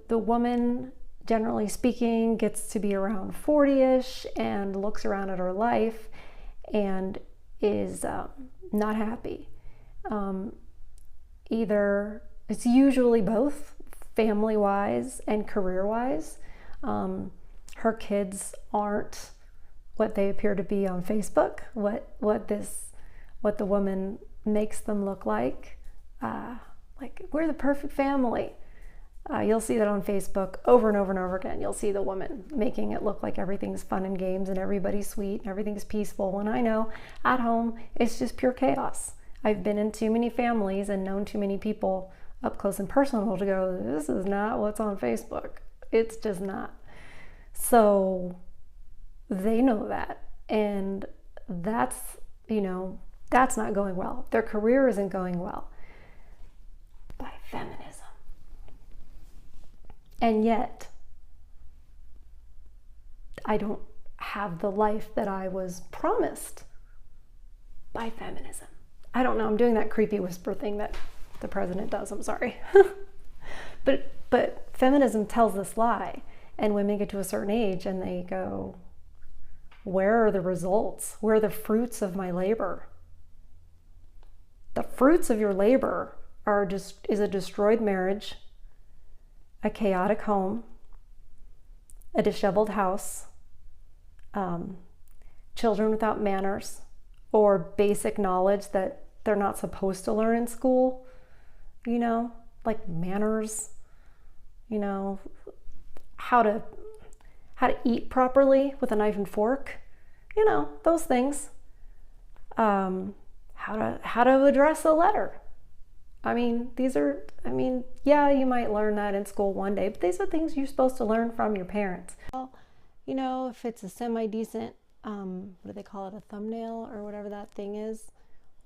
the woman, generally speaking, gets to be around 40-ish and looks around at her life and is not happy. Either it's usually both, family-wise and career-wise. Her kids aren't what they appear to be on Facebook, what the woman makes them look like we're the perfect family. You'll see that on Facebook over and over and over again. You'll see the woman making it look like everything's fun and games and everybody's sweet and everything's peaceful, when I know at home it's just pure chaos. I've been in too many families and known too many people up close and personal to go, this is not what's on Facebook. It's just not. So they know that, and that's not going well. Their career isn't going well by feminism. And yet, I don't have the life that I was promised by feminism. I don't know, I'm doing that creepy whisper thing that the president does, I'm sorry. But feminism tells this lie, and women get to a certain age and they go, where are the results? Where are the fruits of my labor? The fruits of your labor is a destroyed marriage, a chaotic home, a disheveled house, children without manners or basic knowledge that they're not supposed to learn in school, like manners, how to eat properly with a knife and fork, those things. How to address a letter. Yeah, you might learn that in school one day, but these are things you're supposed to learn from your parents. Well, if it's a semi-decent, what do they call it, a thumbnail or whatever that thing is,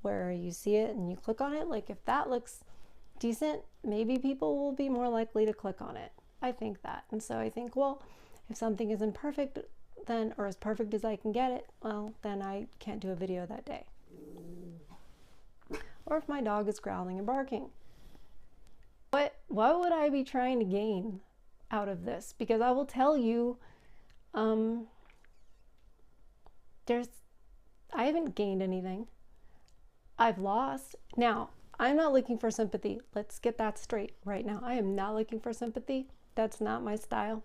where you see it and you click on it, like if that looks decent, maybe people will be more likely to click on it. I think that. And so I think, well, if something isn't perfect, then, or as perfect as I can get it, well, then I can't do a video that day. Or if my dog is growling and barking. What would I be trying to gain out of this? Because I will tell you, I haven't gained anything. I've lost. Now, I'm not looking for sympathy. Let's get that straight right now. I am not looking for sympathy. That's not my style.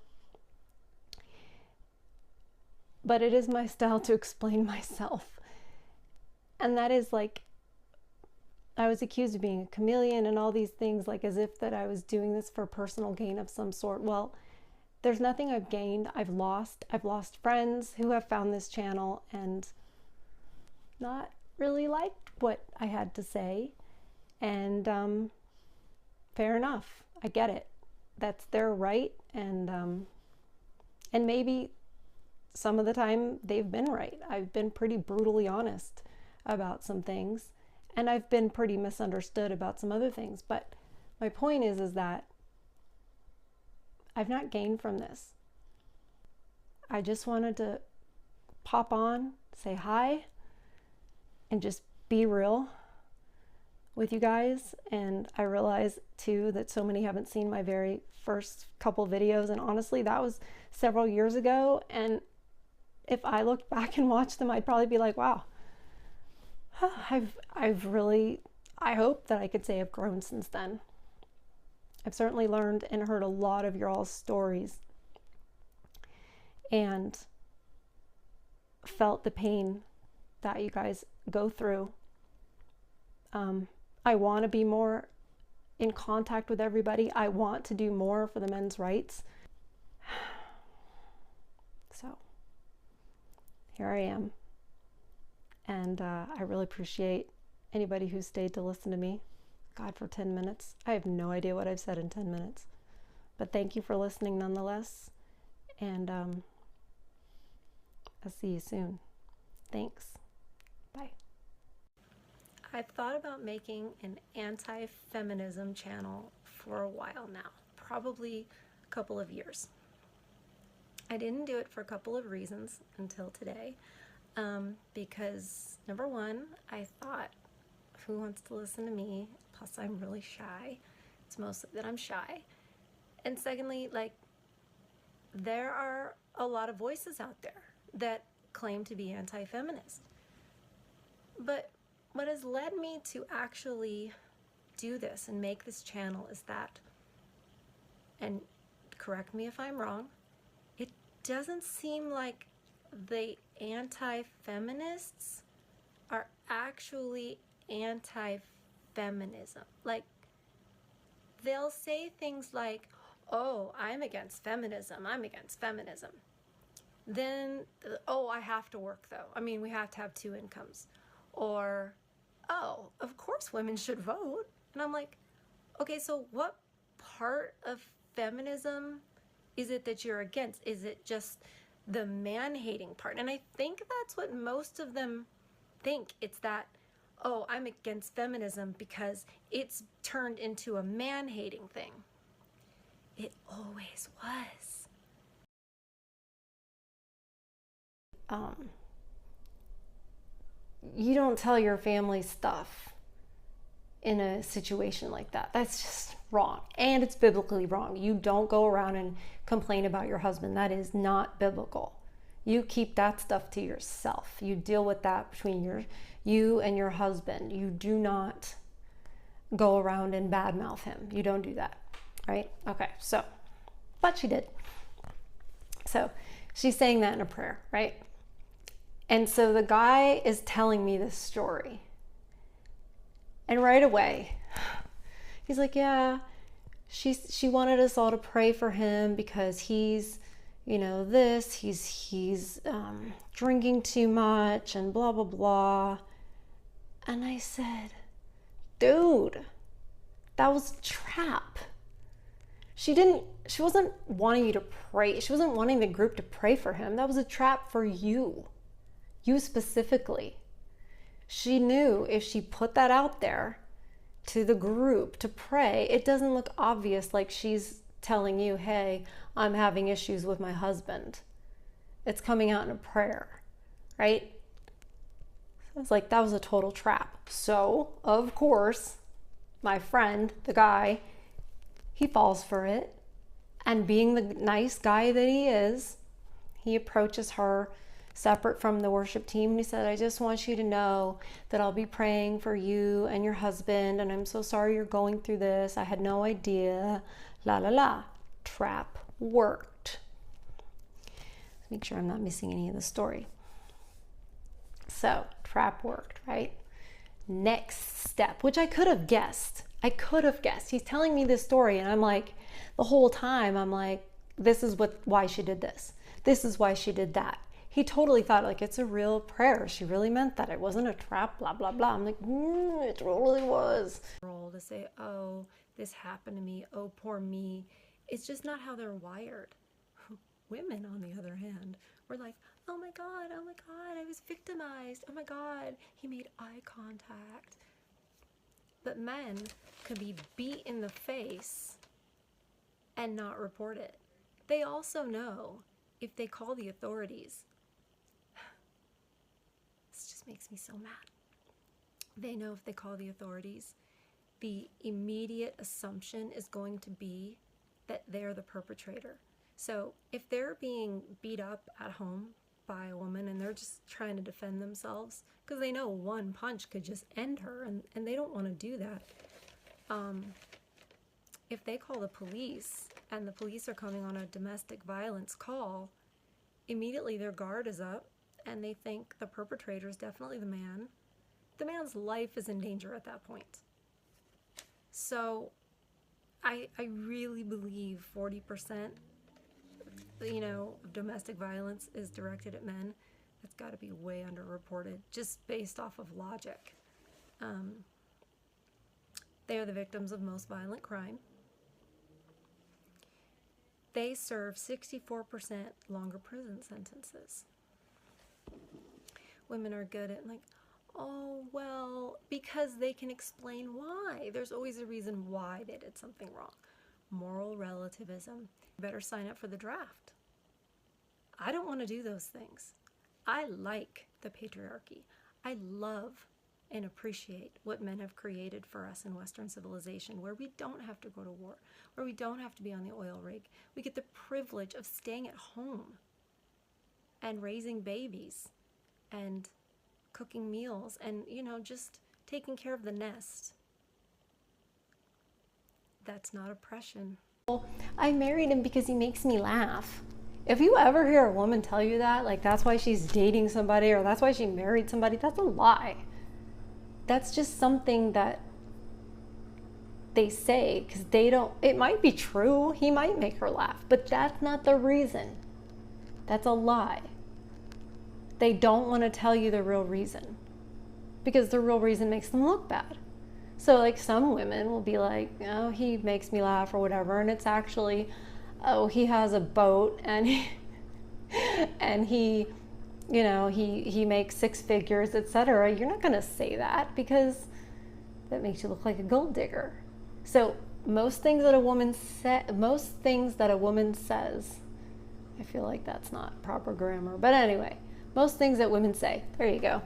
But it is my style to explain myself. And that is like, I was accused of being a chameleon and all these things, like as if that I was doing this for personal gain of some sort. Well, there's nothing I've gained. I've lost friends who have found this channel and not really liked what I had to say. And fair enough. I get it. That's their right. And maybe some of the time they've been right. I've been pretty brutally honest about some things. And I've been pretty misunderstood about some other things. But my point is that I've not gained from this. I just wanted to pop on, say hi, and just be real with you guys. And I realize too that so many haven't seen my very first couple videos. And honestly, that was several years ago. And if I looked back and watched them, I'd probably be like, wow. I've really, I hope that I could say I've grown since then. I've certainly learned and heard a lot of your all's stories and felt the pain that you guys go through. I want to be more in contact with everybody. I want to do more for the men's rights. So here I am. And I really appreciate anybody who stayed to listen to me. God, for 10 minutes. I have no idea what I've said in 10 minutes. But thank you for listening nonetheless. And I'll see you soon. Thanks. Bye. I've thought about making an anti-feminism channel for a while now. Probably a couple of years. I didn't do it for a couple of reasons until today. Because number one, I thought, who wants to listen to me? Plus I'm really shy. It's mostly that I'm shy. And secondly, like, there are a lot of voices out there that claim to be anti-feminist. But what has led me to actually do this and make this channel is that, and correct me if I'm wrong, it doesn't seem like the anti-feminists are actually anti-feminism. Like, they'll say things like, oh, I'm against feminism, I'm against feminism. Then, oh, I have to work though. I mean, we have to have 2 incomes. Or, oh, of course women should vote. And I'm like, okay, so what part of feminism is it that you're against? Is it just the man-hating part? And I think that's what most of them think. It's that, oh, I'm against feminism because it's turned into a man-hating thing. It always was. You don't tell your family stuff in a situation like that. That's just wrong. And it's biblically wrong. You don't go around and complain about your husband. That is not biblical. You keep that stuff to yourself. You deal with that between you and your husband. You do not go around and badmouth him. You don't do that, right? Okay, so, but she did. So she's saying that in a prayer, right? And so the guy is telling me this story. And right away, he's like, yeah, she wanted us all to pray for him because he's, you know, he's drinking too much and blah, blah, blah. And I said, dude, that was a trap. She wasn't wanting you to pray. She wasn't wanting the group to pray for him. That was a trap for you specifically. She knew if she put that out there to the group to pray, it doesn't look obvious like she's telling you, hey, I'm having issues with my husband. It's coming out in a prayer, right? So it's like, that was a total trap. So, of course, my friend, the guy, he falls for it. And being the nice guy that he is, he approaches her separate from the worship team. And he said, I just want you to know that I'll be praying for you and your husband. And I'm so sorry you're going through this. I had no idea. La, la, la. Trap worked. Make sure I'm not missing any of the story. So, trap worked, right? Next step, which I could have guessed. He's telling me this story, and I'm like, the whole time, I'm like, this is why she did this. This is why she did that. He totally thought, like, it's a real prayer. She really meant that. It wasn't a trap, blah, blah, blah. I'm like, it totally was. To say, oh, this happened to me. Oh, poor me. It's just not how they're wired. Women, on the other hand, were like, oh my God, I was victimized. Oh my God, he made eye contact. But men could be beat in the face and not report it. They also know if they call the authorities. This just makes me so mad. They know if they call the authorities, the immediate assumption is going to be that they're the perpetrator. So if they're being beat up at home by a woman and they're just trying to defend themselves, because they know one punch could just end her, and they don't want to do that. If they call the police and the police are coming on a domestic violence call, immediately their guard is up and they think the perpetrator is definitely the man. The man's life is in danger at that point. So I really believe 40%, of domestic violence is directed at men. That's got to be way underreported, just based off of logic. They are the victims of most violent crime. They serve 64% longer prison sentences. Women are good at oh, well, because they can explain why. There's always a reason why they did something wrong. Moral relativism. Better sign up for the draft. I don't want to do those things. I like the patriarchy. I love and appreciate what men have created for us in Western civilization, where we don't have to go to war, where we don't have to be on the oil rig. We get the privilege of staying at home and raising babies and cooking meals and, just taking care of the nest. That's not oppression. I married him because he makes me laugh. If you ever hear a woman tell you that, like that's why she's dating somebody or that's why she married somebody, that's a lie. That's just something that they say because they don't, it might be true, he might make her laugh, but that's not the reason. That's a lie. They don't want to tell you the real reason because the real reason makes them look bad. So like some women will be like, oh, he makes me laugh or whatever, and it's actually, oh, he has a boat and he he makes six figures, etc. You're not going to say that because that makes you look like a gold digger. So most things that a woman says, I feel like that's not proper grammar, but anyway, most things that women say, there you go.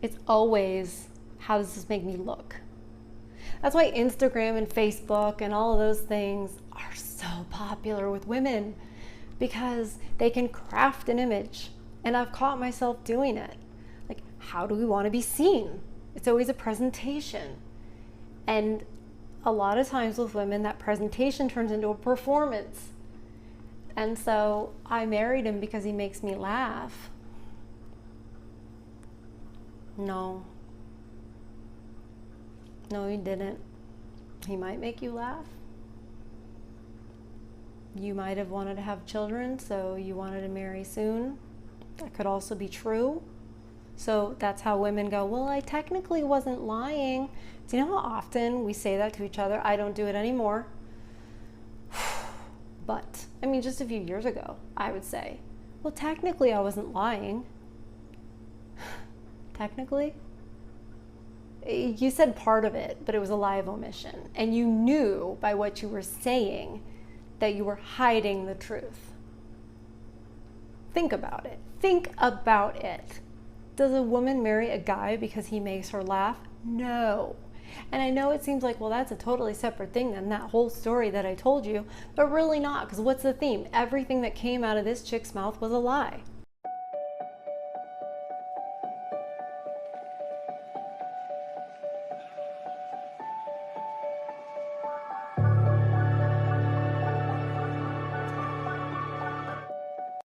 It's always, how does this make me look? That's why Instagram and Facebook and all of those things are so popular with women, because they can craft an image. And I've caught myself doing it. Like, how do we want to be seen? It's always a presentation. And a lot of times with women, that presentation turns into a performance. And so I married him because he makes me laugh. No, he didn't. He might make you laugh. You might have wanted to have children, so you wanted to marry soon. That could also be true. So that's how women go, well, I technically wasn't lying. Do you know how often we say that to each other? I don't do it anymore. But, just a few years ago, I would say, well, technically I wasn't lying. Technically? You said part of it, but it was a lie of omission. And you knew by what you were saying that you were hiding the truth. Think about it. Does a woman marry a guy because he makes her laugh? No. And I know it seems like, well, that's a totally separate thing than that whole story that I told you, but really not, because what's the theme? Everything that came out of this chick's mouth was a lie.